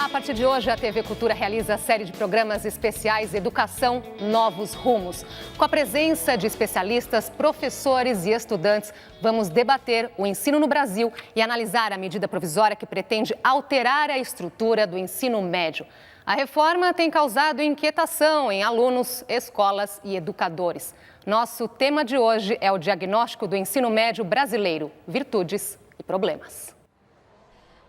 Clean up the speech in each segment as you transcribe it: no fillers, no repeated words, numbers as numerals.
A partir de hoje, a TV Cultura realiza a série de programas especiais Educação Novos Rumos. Com a presença de especialistas, professores e estudantes, vamos debater o ensino no Brasil e analisar a medida provisória que pretende alterar a estrutura do ensino médio. A reforma tem causado inquietação em alunos, escolas e educadores. Nosso tema de hoje é o diagnóstico do ensino médio brasileiro, virtudes e problemas.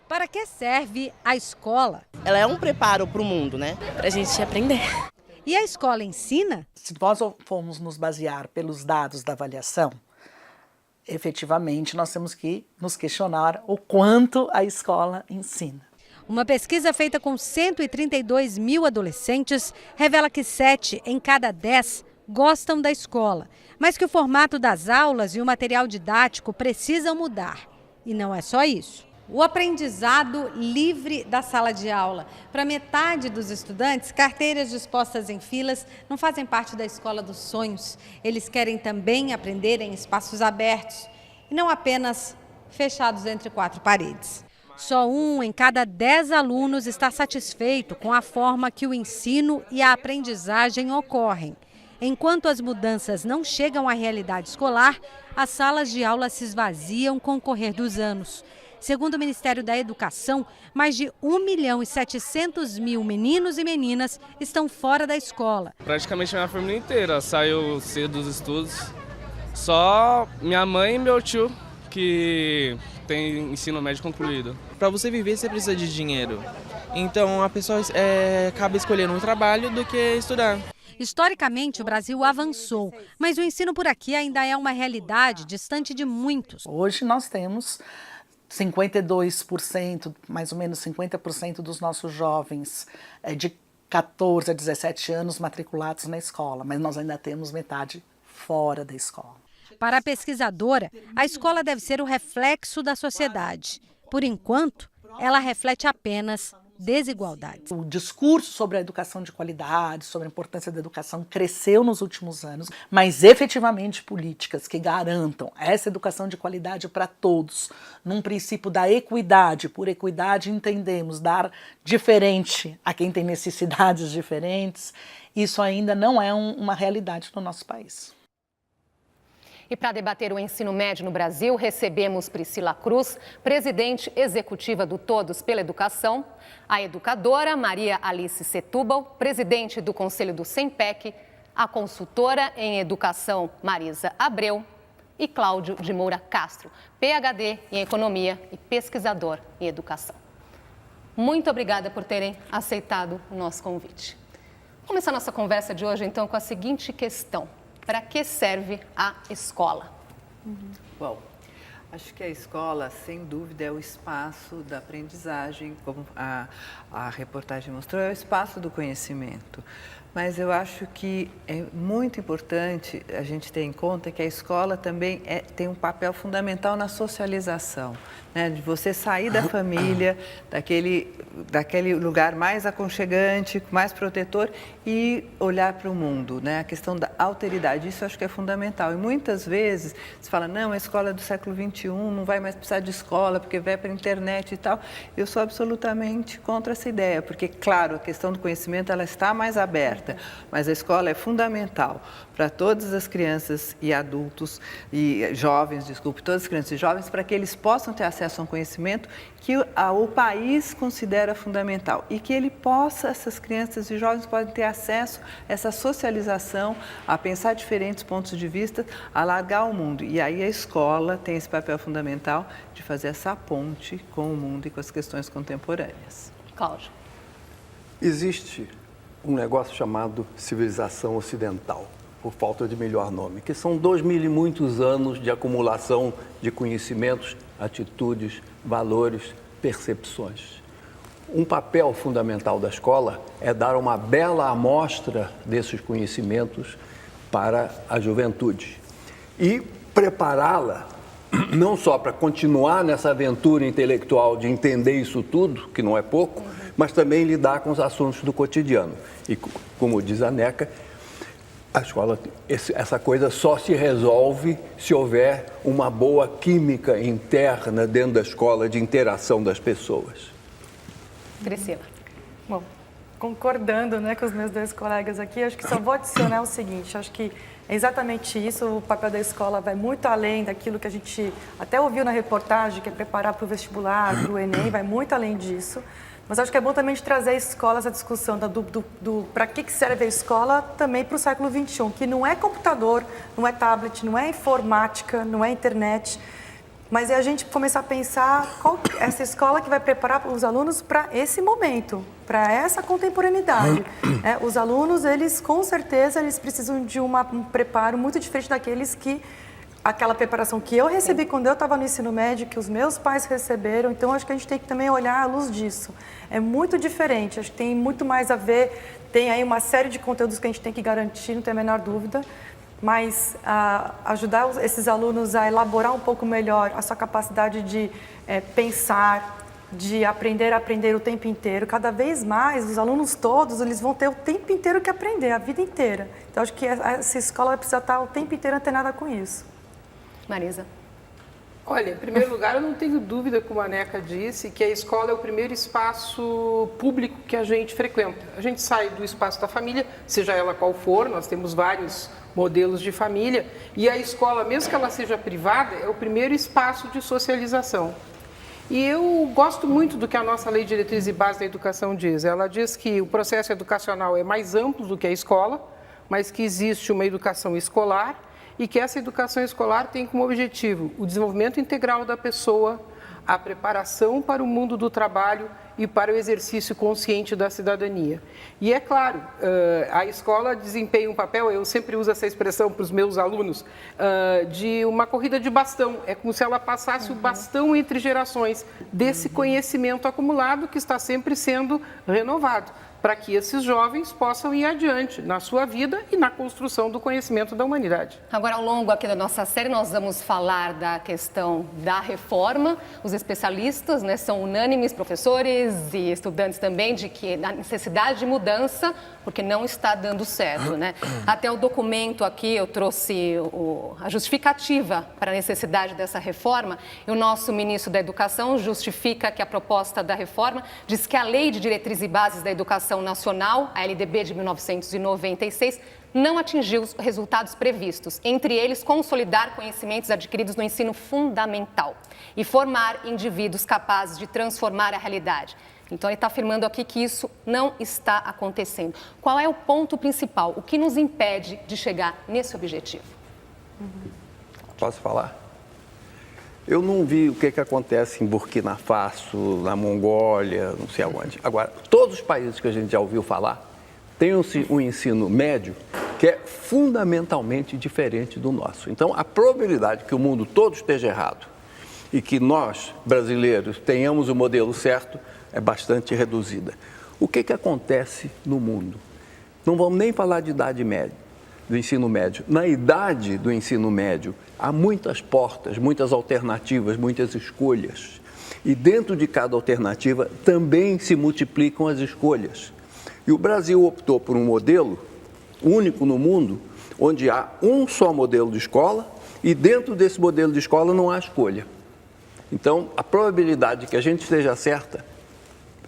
Para que serve a escola? Ela é um preparo para o mundo, né? Para a gente aprender. E a escola ensina? Se nós formos nos basear pelos dados da avaliação, efetivamente nós temos que nos questionar o quanto a escola ensina. Uma pesquisa feita com 132 mil adolescentes revela que 7 em cada 10 gostam da escola, mas que o formato das aulas e o material didático precisam mudar. E não é só isso. O aprendizado livre da sala de aula. Para metade dos estudantes, carteiras dispostas em filas não fazem parte da escola dos sonhos. Eles querem também aprender em espaços abertos e não apenas fechados entre 4 paredes. Só 1 em cada 10 alunos está satisfeito com a forma que o ensino e a aprendizagem ocorrem. Enquanto as mudanças não chegam à realidade escolar, as salas de aula se esvaziam com o correr dos anos. Segundo o Ministério da Educação, mais de 1.700.000 meninos e meninas estão fora da escola. Praticamente a minha família inteira saiu cedo dos estudos. Só minha mãe e meu tio que tem ensino médio concluído. Para você viver, você precisa de dinheiro. Então a pessoa acaba escolhendo um trabalho do que estudar. Historicamente, o Brasil avançou, mas o ensino por aqui ainda é uma realidade distante de muitos. Hoje nós temos 52%, mais ou menos 50% dos nossos jovens de 14 a 17 anos matriculados na escola, mas nós ainda temos metade fora da escola. Para a pesquisadora, a escola deve ser o reflexo da sociedade. Por enquanto, ela reflete apenas desigualdades. O discurso sobre a educação de qualidade, sobre a importância da educação cresceu nos últimos anos, mas efetivamente políticas que garantam essa educação de qualidade para todos, num princípio da equidade. Por equidade entendemos dar diferente a quem tem necessidades diferentes. Isso ainda não é uma realidade no nosso país. E para debater o ensino médio no Brasil, recebemos Priscila Cruz, presidente executiva do Todos pela Educação, a educadora Maria Alice Setúbal, presidente do Conselho do SEMPEC, a consultora em educação Marisa Abreu e Cláudio de Moura Castro, PhD em Economia e pesquisador em Educação. Muito obrigada por terem aceitado o nosso convite. Vamos começar nossa conversa de hoje, então, com a seguinte questão. Para que serve a escola? Bom, acho que a escola, sem dúvida, é o espaço da aprendizagem, como a reportagem mostrou, é o espaço do conhecimento. Mas eu acho que é muito importante a gente ter em conta que a escola também tem um papel fundamental na socialização, né? De você sair da família, daquele lugar mais aconchegante, mais protetor e olhar para o mundo, né? A questão da alteridade, isso eu acho que é fundamental. E muitas vezes se fala, não, a escola é do século XXI, não vai mais precisar de escola porque vai para a internet e tal. Eu sou absolutamente contra essa ideia, porque, claro, a questão do conhecimento ela está mais aberta. Mas a escola é fundamental para todas as crianças e adultos e jovens, todas as crianças e jovens, para que eles possam ter acesso a um conhecimento que o país considera fundamental e que essas crianças e jovens podem ter acesso a essa socialização, a pensar diferentes pontos de vista, a alargar o mundo. E aí a escola tem esse papel fundamental de fazer essa ponte com o mundo e com as questões contemporâneas. Cláudio. Existe um negócio chamado civilização ocidental, por falta de melhor nome, que são 2000 e muitos anos de acumulação de conhecimentos, atitudes, valores, percepções. Um papel fundamental da escola é dar uma bela amostra desses conhecimentos para a juventude e prepará-la não só para continuar nessa aventura intelectual de entender isso tudo, que não é pouco, mas também lidar com os assuntos do cotidiano. E, como diz a NECA, a escola, essa coisa só se resolve se houver uma boa química interna dentro da escola de interação das pessoas. Priscila. Bom, concordando, né, com os meus dois colegas aqui, acho que só vou adicionar o seguinte, acho que é exatamente isso, o papel da escola vai muito além daquilo que a gente até ouviu na reportagem, que é preparar para o vestibular, para o Enem, vai muito além disso. Mas acho que é bom também de trazer a escola, essa discussão do para que serve a escola também para o século XXI, que não é computador, não é tablet, não é informática, não é internet, mas é a gente começar a pensar qual essa escola que vai preparar os alunos para esse momento, para essa contemporaneidade. Os alunos, eles com certeza, eles precisam de um preparo muito diferente daqueles que aquela preparação que eu recebi quando eu estava no ensino médio, que os meus pais receberam. Então, acho que a gente tem que também olhar à luz disso. É muito diferente, acho que tem muito mais a ver, tem aí uma série de conteúdos que a gente tem que garantir, não tem a menor dúvida, mas ajudar esses alunos a elaborar um pouco melhor a sua capacidade de pensar, de aprender o tempo inteiro. Cada vez mais, os alunos todos, eles vão ter o tempo inteiro que aprender, a vida inteira. Então, acho que essa escola vai precisar estar o tempo inteiro antenada com isso. Marisa. Olha, em primeiro lugar, eu não tenho dúvida, como a Neca disse, que a escola é o primeiro espaço público que a gente frequenta. A gente sai do espaço da família, seja ela qual for, nós temos vários modelos de família, e a escola, mesmo que ela seja privada, é o primeiro espaço de socialização. E eu gosto muito do que a nossa Lei de Diretrizes e Bases da Educação diz. Ela diz que o processo educacional é mais amplo do que a escola, mas que existe uma educação escolar, e que essa educação escolar tem como objetivo o desenvolvimento integral da pessoa, a preparação para o mundo do trabalho e para o exercício consciente da cidadania. E é claro, a escola desempenha um papel, eu sempre uso essa expressão para os meus alunos, de uma corrida de bastão. É como se ela passasse o bastão entre gerações desse conhecimento acumulado que está sempre sendo renovado, para que esses jovens possam ir adiante na sua vida e na construção do conhecimento da humanidade. Agora, ao longo aqui da nossa série, nós vamos falar da questão da reforma. Os especialistas, né, são unânimes, professores e estudantes também, de que a necessidade de mudança, porque não está dando certo, né? Até o documento aqui, eu trouxe a justificativa para a necessidade dessa reforma, e o nosso ministro da Educação justifica que a proposta da reforma diz que a Lei de Diretrizes e Bases da Educação Nacional, a LDB de 1996, não atingiu os resultados previstos, entre eles consolidar conhecimentos adquiridos no ensino fundamental e formar indivíduos capazes de transformar a realidade. Então, ele está afirmando aqui que isso não está acontecendo. Qual é o ponto principal? O que nos impede de chegar nesse objetivo? Posso falar? Eu não vi o que acontece em Burkina Faso, na Mongólia, não sei aonde. Agora, todos os países que a gente já ouviu falar têm um ensino médio que é fundamentalmente diferente do nosso. Então, a probabilidade que o mundo todo esteja errado e que nós, brasileiros, tenhamos o modelo certo é bastante reduzida. O que acontece no mundo? Não vamos nem falar de idade média, do ensino médio. Na idade do ensino médio, há muitas portas, muitas alternativas, muitas escolhas. E dentro de cada alternativa também se multiplicam as escolhas. E o Brasil optou por um modelo único no mundo, onde há um só modelo de escola e dentro desse modelo de escola não há escolha. Então, a probabilidade de que a gente esteja certa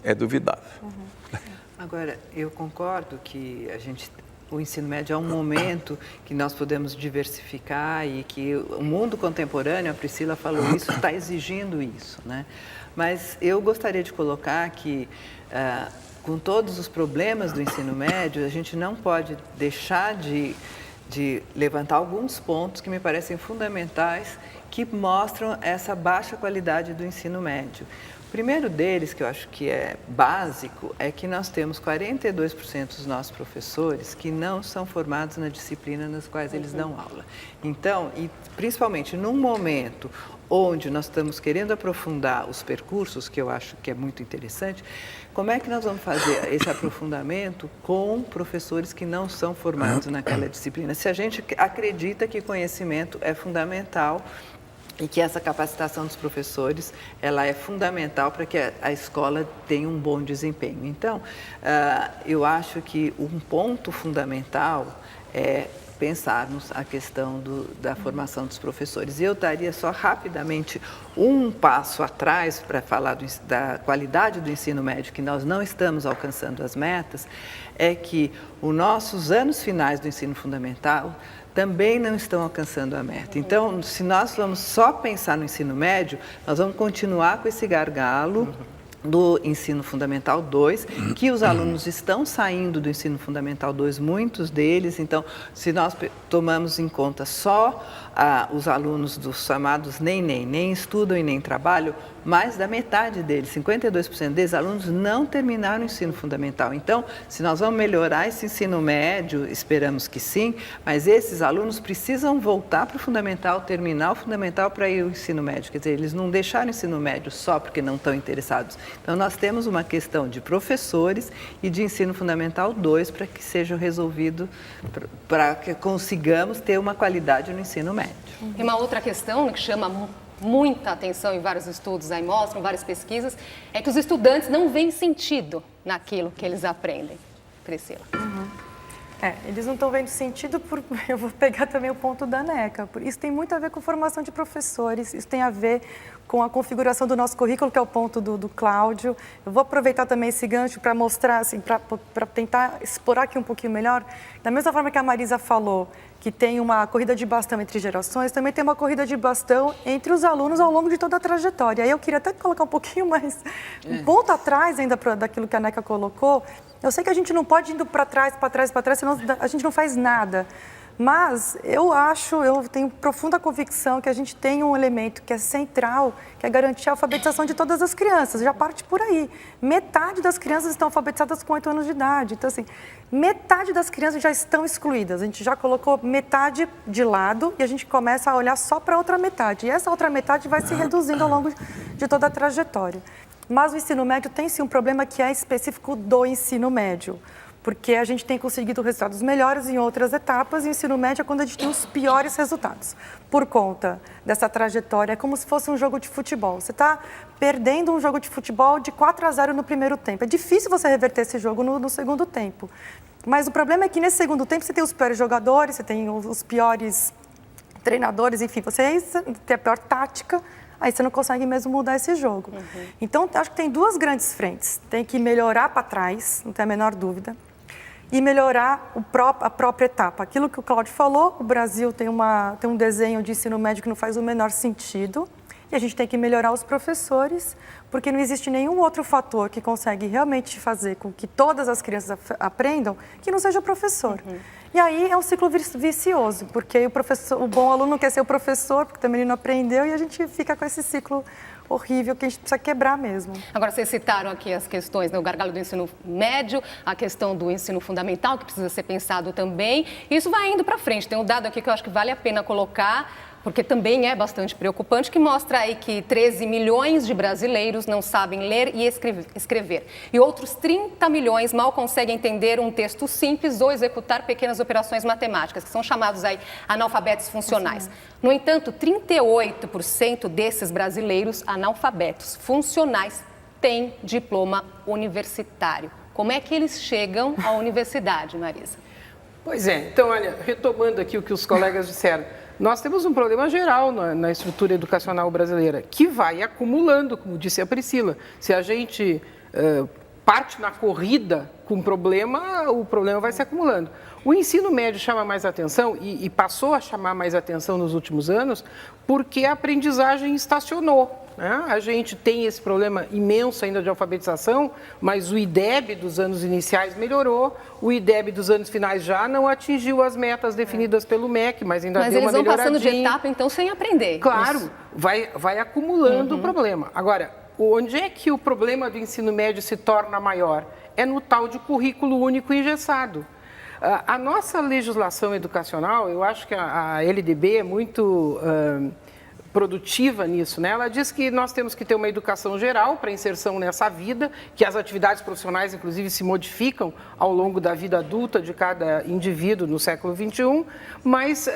é duvidável. Agora, eu concordo que o ensino médio é um momento que nós podemos diversificar e que o mundo contemporâneo, a Priscila falou isso, está exigindo isso, né? Mas eu gostaria de colocar que, com todos os problemas do ensino médio, a gente não pode deixar de levantar alguns pontos que me parecem fundamentais, que mostram essa baixa qualidade do ensino médio. O primeiro deles, que eu acho que é básico, é que nós temos 42% dos nossos professores que não são formados na disciplina nas quais eles dão aula. Então, e principalmente num momento onde nós estamos querendo aprofundar os percursos, que eu acho que é muito interessante, como é que nós vamos fazer esse aprofundamento com professores que não são formados naquela disciplina? Se a gente acredita que conhecimento é fundamental, e que essa capacitação dos professores, ela é fundamental para que a escola tenha um bom desempenho. Então, eu acho que um ponto fundamental é pensarmos a questão da formação dos professores. E eu daria só rapidamente um passo atrás para falar da qualidade do ensino médio, que nós não estamos alcançando as metas, é que os nossos anos finais do ensino fundamental também não estão alcançando a meta. Então, se nós vamos só pensar no ensino médio, nós vamos continuar com esse gargalo do ensino fundamental 2, que os alunos estão saindo do ensino fundamental 2, muitos deles. Então, se nós tomamos em conta só os alunos dos chamados nem estudam e nem trabalham, mais da metade deles, 52% deles, alunos não terminaram o ensino fundamental. Então, se nós vamos melhorar esse ensino médio, esperamos que sim, mas esses alunos precisam voltar para o fundamental, terminar o fundamental para ir ao ensino médio. Quer dizer, eles não deixaram o ensino médio só porque não estão interessados. Então, nós temos uma questão de professores e de ensino fundamental 2 para que seja resolvido, para que consigamos ter uma qualidade no ensino médio. Tem uma outra questão que chama muita atenção, e vários estudos aí mostram, várias pesquisas, é que os estudantes não veem sentido naquilo que eles aprendem. Priscila. Eles não estão vendo sentido, eu vou pegar também o ponto da NECA. Isso tem muito a ver com formação de professores, isso tem a ver com a configuração do nosso currículo, que é o ponto do Cláudio. Eu vou aproveitar também esse gancho para mostrar, assim, para tentar explorar aqui um pouquinho melhor. Da mesma forma que a Marisa falou, que tem uma corrida de bastão entre gerações, também tem uma corrida de bastão entre os alunos ao longo de toda a trajetória. Aí eu queria até colocar um pouquinho mais, um ponto atrás ainda daquilo que a NECA colocou. Eu sei que a gente não pode ir indo para trás, senão a gente não faz nada. Mas eu tenho profunda convicção que a gente tem um elemento que é central, que é garantir a alfabetização de todas as crianças. Já parte por aí. Metade das crianças estão alfabetizadas com 8 anos de idade. Então, assim, metade das crianças já estão excluídas. A gente já colocou metade de lado e a gente começa a olhar só para a outra metade. E essa outra metade vai se reduzindo ao longo de toda a trajetória. Mas o ensino médio tem sim um problema que é específico do ensino médio, porque a gente tem conseguido resultados melhores em outras etapas, e o ensino médio é quando a gente tem os piores resultados. Por conta dessa trajetória, é como se fosse um jogo de futebol. Você está perdendo um jogo de futebol de 4-0 no primeiro tempo. É difícil você reverter esse jogo no segundo tempo. Mas o problema é que nesse segundo tempo você tem os piores jogadores, você tem os piores treinadores, enfim, você tem a pior tática. Aí você não consegue mesmo mudar esse jogo. Então, acho que tem duas grandes frentes. Tem que melhorar para trás, não tem a menor dúvida, e melhorar a própria etapa. Aquilo que o Cláudio falou, o Brasil tem um desenho de ensino médio que não faz o menor sentido, e a gente tem que melhorar os professores, porque não existe nenhum outro fator que consegue realmente fazer com que todas as crianças aprendam que não seja o professor. E aí é um ciclo vicioso, porque o bom aluno quer ser o professor, porque também ele não aprendeu, e a gente fica com esse ciclo horrível que a gente precisa quebrar mesmo. Agora, vocês citaram aqui as questões, né, o gargalo do ensino médio, a questão do ensino fundamental, que precisa ser pensado também. E isso vai indo para frente. Tem um dado aqui que eu acho que vale a pena colocar, porque também é bastante preocupante, que mostra aí que 13 milhões de brasileiros não sabem ler e escrever. E outros 30 milhões mal conseguem entender um texto simples ou executar pequenas operações matemáticas, que são chamados aí analfabetos funcionais. No entanto, 38% desses brasileiros analfabetos funcionais têm diploma universitário. Como é que eles chegam à universidade, Marisa? Pois é, então, olha, retomando aqui o que os colegas disseram, nós temos um problema geral na estrutura educacional brasileira, que vai acumulando, como disse a Priscila. Se a gente parte na corrida com o problema vai se acumulando. O ensino médio chama mais atenção, e passou a chamar mais atenção nos últimos anos, porque a aprendizagem estacionou. A gente tem esse problema imenso ainda de alfabetização, mas o IDEB dos anos iniciais melhorou, o IDEB dos anos finais já não atingiu as metas definidas pelo MEC, mas ainda deu uma melhoradinha. Mas eles vão passando de etapa, então, sem aprender. Claro, vai acumulando o problema. Agora, onde é que o problema do ensino médio se torna maior? É no tal de currículo único engessado. A nossa legislação educacional, eu acho que a LDB é muito produtiva nisso, né? Ela diz que nós temos que ter uma educação geral para inserção nessa vida, que as atividades profissionais, inclusive, se modificam ao longo da vida adulta de cada indivíduo no século XXI, mas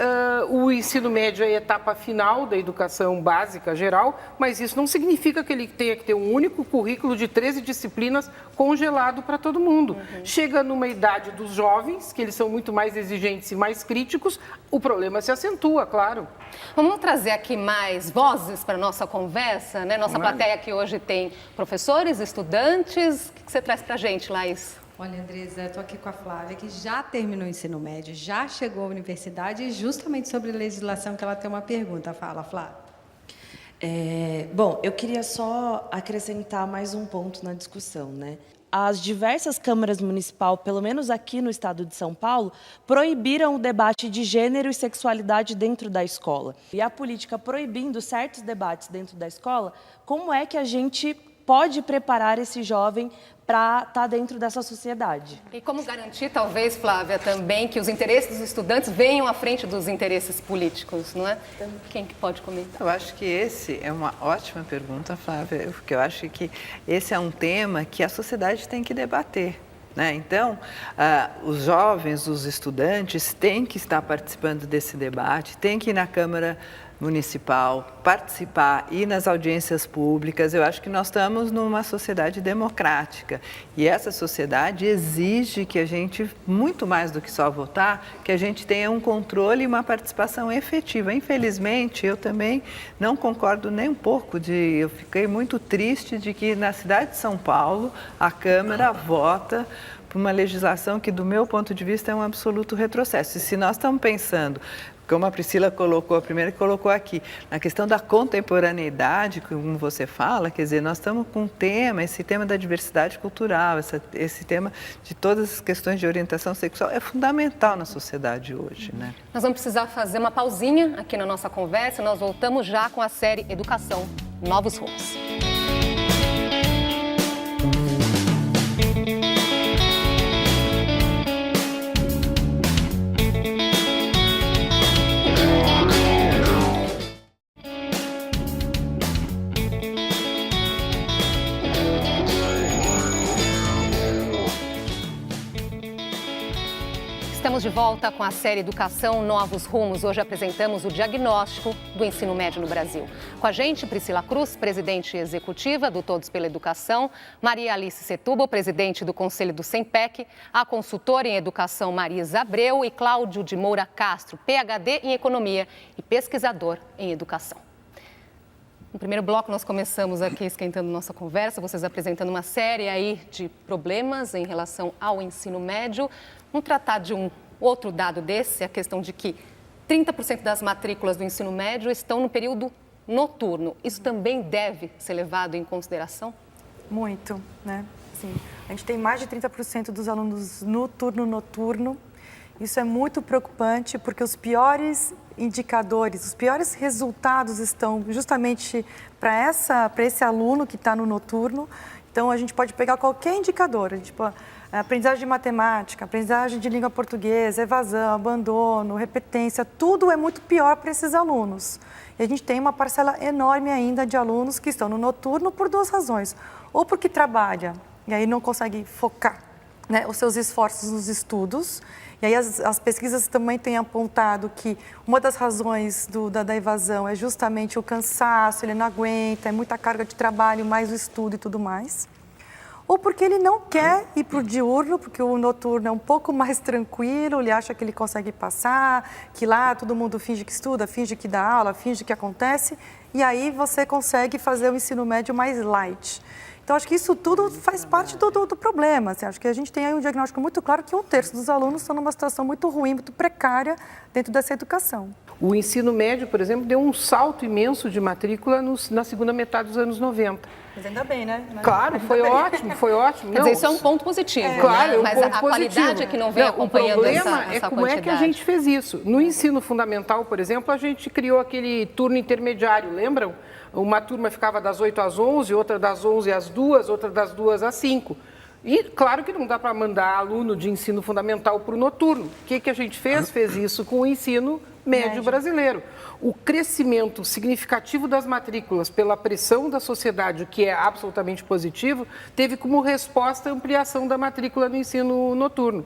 o ensino médio é a etapa final da educação básica geral, mas isso não significa que ele tenha que ter um único currículo de 13 disciplinas congelado para todo mundo. Chega numa idade dos jovens, que eles são muito mais exigentes e mais críticos, o problema se acentua, claro. Vamos trazer aqui mais vozes para a nossa conversa, né? Nossa plateia aqui hoje tem professores, estudantes. O que você traz para a gente, Laís? Olha, Andresa, eu estou aqui com a Flávia, que já terminou o ensino médio, já chegou à universidade e justamente sobre legislação que ela tem uma pergunta. Fala, Flávia. Bom, eu queria só acrescentar mais um ponto na discussão, né? As diversas câmaras municipais, pelo menos aqui no estado de São Paulo, proibiram o debate de gênero e sexualidade dentro da escola. E a política proibindo certos debates dentro da escola, como é que a gente pode preparar esse jovem para estar dentro dessa sociedade? E como garantir, talvez, Flávia, também que os interesses dos estudantes venham à frente dos interesses políticos, não é? Quem que pode comentar? Eu acho que esse é uma ótima pergunta, Flávia, porque eu acho que esse é um tema que a sociedade tem que debater. Então, os jovens, os estudantes têm que estar participando desse debate, têm que ir na Câmara Municipal, participar, ir nas audiências públicas. Eu acho que nós estamos numa sociedade democrática e essa sociedade exige que a gente, muito mais do que só votar, que a gente tenha um controle e uma participação efetiva. Infelizmente, eu também não concordo nem um pouco eu fiquei muito triste de que na cidade de São Paulo a Câmara vota por uma legislação que, do meu ponto de vista, é um absoluto retrocesso. E se nós estamos pensando, como a Priscila colocou, a primeira que colocou aqui, na questão da contemporaneidade, como você fala, quer dizer, nós estamos com um tema, esse tema da diversidade cultural, esse tema de todas as questões de orientação sexual é fundamental na sociedade hoje, né? Nós vamos precisar fazer uma pausinha aqui na nossa conversa, nós voltamos já com a série Educação, Novos Rumos. Estamos de volta com a série Educação Novos Rumos. Hoje apresentamos o diagnóstico do ensino médio no Brasil. Com a gente, Priscila Cruz, presidente executiva do Todos pela Educação, Maria Alice Setúbal, presidente do Conselho do SEMPEC, a consultora em Educação Marisa Abreu e Cláudio de Moura Castro, PhD em Economia e pesquisador em Educação. No primeiro bloco, nós começamos aqui esquentando nossa conversa, vocês apresentando uma série aí de problemas em relação ao ensino médio. Vamos tratar de um outro dado desse, a questão de que 30% das matrículas do ensino médio estão no período noturno. Isso também deve ser levado em consideração? Muito, né? Sim. A gente tem mais de 30% dos alunos no turno noturno. Isso é muito preocupante porque os piores indicadores, os piores resultados estão justamente para esse aluno que está no noturno. Então, a gente pode pegar qualquer indicador, aprendizagem de matemática, aprendizagem de língua portuguesa, evasão, abandono, repetência, tudo é muito pior para esses alunos. E a gente tem uma parcela enorme ainda de alunos que estão no noturno por duas razões. Ou porque trabalha e aí não consegue focar, né, os seus esforços nos estudos. E aí as pesquisas também têm apontado que uma das razões da evasão é justamente o cansaço, ele não aguenta, é muita carga de trabalho, mais o estudo e tudo mais. Ou porque ele não quer ir para o diurno, porque o noturno é um pouco mais tranquilo, ele acha que ele consegue passar, que lá todo mundo finge que estuda, finge que dá aula, finge que acontece, e aí você consegue fazer o ensino médio mais light. Então, acho que isso tudo faz parte do problema. Assim, acho que a gente tem aí um diagnóstico muito claro que 1/3 dos alunos estão numa situação muito ruim, muito precária dentro dessa educação. O ensino médio, por exemplo, deu um salto imenso de matrícula na segunda metade dos anos 90. Mas ainda bem, né? Claro, foi ótimo, foi ótimo. Quer dizer, isso é um ponto positivo, claro, né? É um Mas ponto a qualidade positivo. é que não vem acompanhando essa quantidade. O problema é como é que a gente fez isso. No ensino fundamental, por exemplo, a gente criou aquele turno intermediário, lembram? Uma turma ficava das 8 às 11, outra das 11 às 2, outra das 2 às 5. E claro que não dá para mandar aluno de ensino fundamental para o noturno. O que a gente fez? Fez isso com o ensino médio brasileiro. O crescimento significativo das matrículas pela pressão da sociedade, o que é absolutamente positivo, teve como resposta a ampliação da matrícula no ensino noturno.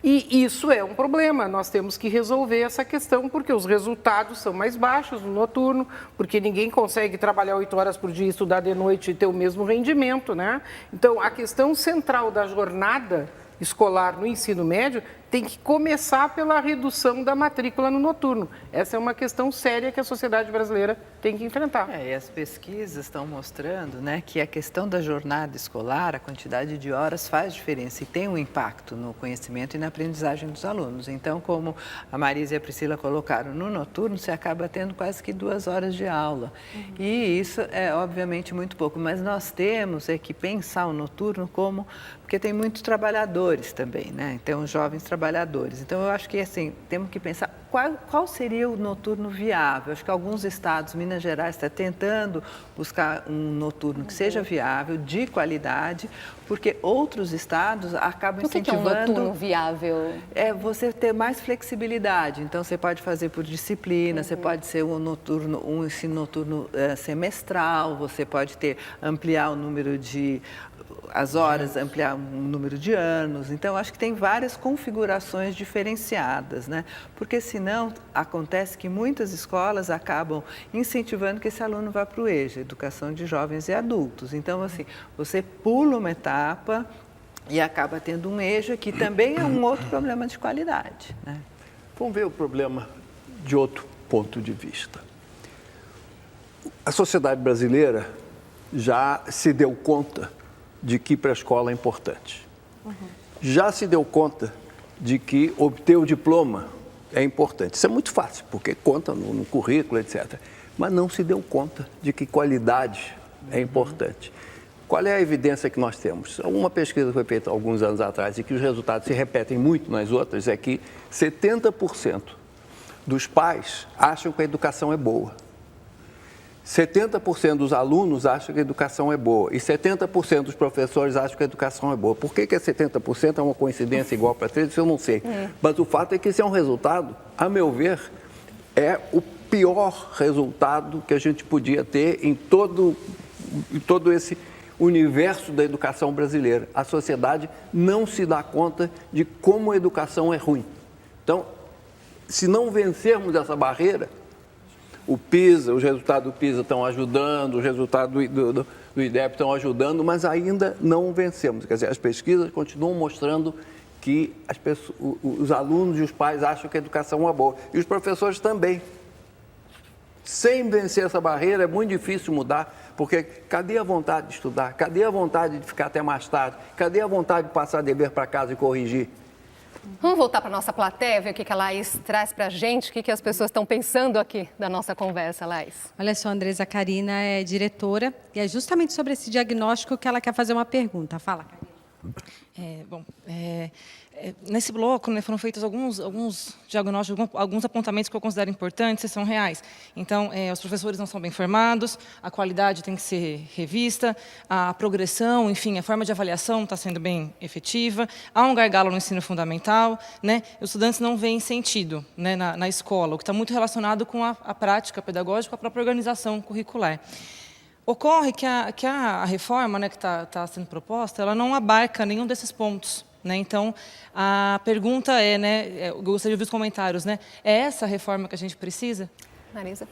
E isso é um problema, nós temos que resolver essa questão, porque os resultados são mais baixos no noturno, porque ninguém consegue trabalhar 8 horas por dia, estudar de noite e ter o mesmo rendimento, né? Então, a questão central da jornada escolar no ensino médio tem que começar pela redução da matrícula no noturno. Essa é uma questão séria que a sociedade brasileira tem que enfrentar. E as pesquisas estão mostrando, né, que a questão da jornada escolar, a quantidade de horas faz diferença e tem um impacto no conhecimento e na aprendizagem dos alunos. Então, como a Marisa e a Priscila colocaram, no noturno você acaba tendo quase que 2 horas de aula. E isso é, obviamente, muito pouco. Mas nós temos que pensar o noturno como... Porque tem muitos trabalhadores também, né? Então, jovens trabalhadores. Então, eu acho que, assim, temos que pensar qual seria o noturno viável. Acho que alguns estados, Minas Gerais está tentando buscar um noturno que seja viável, de qualidade, porque outros estados acabam incentivando... O que é um noturno viável? É você ter mais flexibilidade. Então, você pode fazer por disciplina, você pode ser um ensino noturno semestral, você pode ampliar o número de... as horas, ampliar o número de anos. Então, acho que tem várias configurações diferenciadas, né? Porque, senão, acontece que muitas escolas acabam incentivando que esse aluno vá para o EJA, Educação de Jovens e Adultos. Então, assim, você pula uma etapa e acaba tendo um EJA, que também é um outro problema de qualidade, né? Vamos ver o problema de outro ponto de vista. A sociedade brasileira já se deu conta de que ir para a escola é importante. Já se deu conta de que obter o diploma é importante. Isso é muito fácil, porque conta no currículo, etc. Mas não se deu conta de que qualidade é importante. Qual é a evidência que nós temos? Uma pesquisa que foi feita há alguns anos atrás e que os resultados se repetem muito nas outras é que 70% dos pais acham que a educação é boa. 70% dos alunos acham que a educação é boa e 70% dos professores acham que a educação é boa. Por que é 70%? É uma coincidência igual para 13%? Isso eu não sei. Mas o fato é que esse é um resultado, a meu ver, é o pior resultado que a gente podia ter em todo esse universo da educação brasileira. A sociedade não se dá conta de como a educação é ruim. Então, se não vencermos essa barreira, o PISA, os resultados do PISA estão ajudando, os resultados do IDEB estão ajudando, mas ainda não vencemos. Quer dizer, as pesquisas continuam mostrando que os alunos e os pais acham que a educação é boa. E os professores também. Sem vencer essa barreira é muito difícil mudar, porque cadê a vontade de estudar? Cadê a vontade de ficar até mais tarde? Cadê a vontade de passar dever para casa e corrigir? Vamos voltar para a nossa plateia, ver o que a Laís traz para a gente, o que as pessoas estão pensando aqui da nossa conversa, Laís. Olha só, a Andresa Carina é diretora e é justamente sobre esse diagnóstico que ela quer fazer uma pergunta. Fala, Carina. Nesse bloco, né, foram feitos alguns diagnósticos, alguns apontamentos que eu considero importantes e são reais. Então, os professores não são bem formados, a qualidade tem que ser revista, a progressão, enfim, a forma de avaliação não está sendo bem efetiva, há um gargalo no ensino fundamental, né, os estudantes não veem sentido, né, na escola, o que está muito relacionado com a prática pedagógica, com a própria organização curricular. Ocorre que a reforma, né, que está sendo proposta, ela não abarca nenhum desses pontos. Né? Então, a pergunta é, né, eu gostaria de ouvir os comentários, né? É essa a reforma que a gente precisa? Marisa.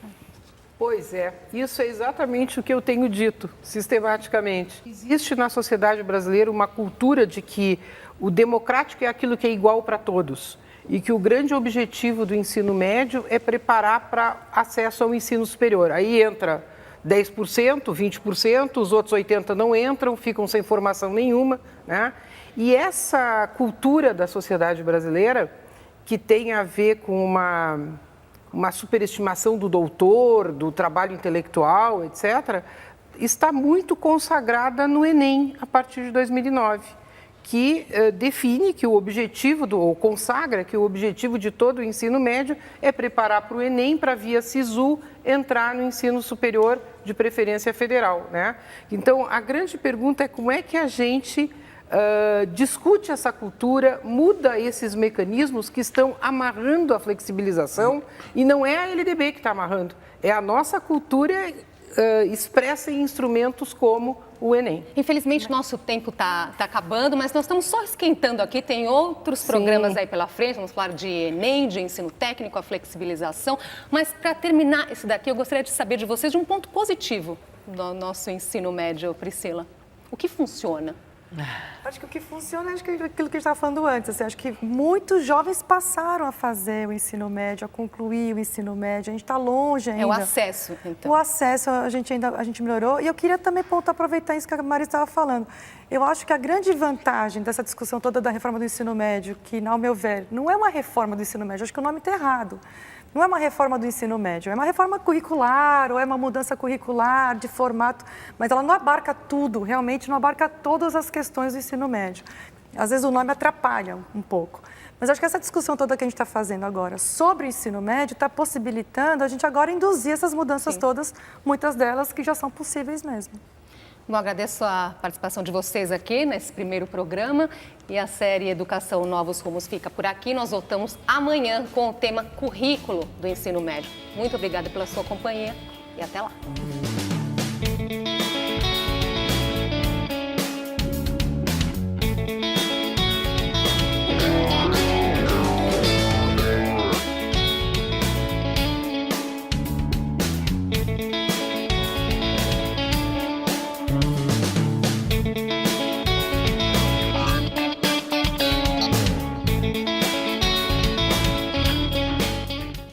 Pois é, isso é exatamente o que eu tenho dito, sistematicamente. Existe na sociedade brasileira uma cultura de que o democrático é aquilo que é igual para todos e que o grande objetivo do ensino médio é preparar para acesso ao ensino superior. Aí entra 10%, 20%, os outros 80% não entram, ficam sem formação nenhuma, né? E essa cultura da sociedade brasileira, que tem a ver com uma superestimação do doutor, do trabalho intelectual, etc., está muito consagrada no Enem, a partir de 2009, que define que o objetivo, ou consagra que o objetivo de todo o ensino médio é preparar para o Enem, para via SISU, entrar no ensino superior de preferência federal, né? Então, a grande pergunta é como é que a gente discute essa cultura, muda esses mecanismos que estão amarrando a flexibilização, e não é a LDB que está amarrando, é a nossa cultura expressa em instrumentos como o Enem. Infelizmente, nosso tempo está acabando, mas nós estamos só esquentando aqui. Tem outros programas aí pela frente. Vamos falar de Enem, de ensino técnico, a flexibilização. Mas, para terminar esse daqui, eu gostaria de saber de vocês de um ponto positivo do nosso ensino médio, Priscila. O que funciona? Acho que o que funciona é aquilo que a gente estava falando antes. Assim, acho que muitos jovens passaram a fazer o ensino médio, a concluir o ensino médio. A gente está longe ainda. É o acesso, então. O acesso a gente melhorou. E eu queria também aproveitar isso que a Maria estava falando. Eu acho que a grande vantagem dessa discussão toda da reforma do ensino médio, que, ao meu ver, não é uma reforma do ensino médio, acho que o nome está errado. Não é uma reforma do ensino médio, é uma reforma curricular ou é uma mudança curricular de formato, mas ela não abarca tudo, realmente não abarca todas as questões do ensino médio. Às vezes o nome atrapalha um pouco. Mas acho que essa discussão toda que a gente está fazendo agora sobre o ensino médio está possibilitando a gente agora induzir essas mudanças todas, muitas delas que já são possíveis mesmo. Bom, agradeço a participação de vocês aqui nesse primeiro programa e a série Educação Novos Rumos fica por aqui. Nós voltamos amanhã com o tema currículo do ensino médio. Muito obrigada pela sua companhia e até lá.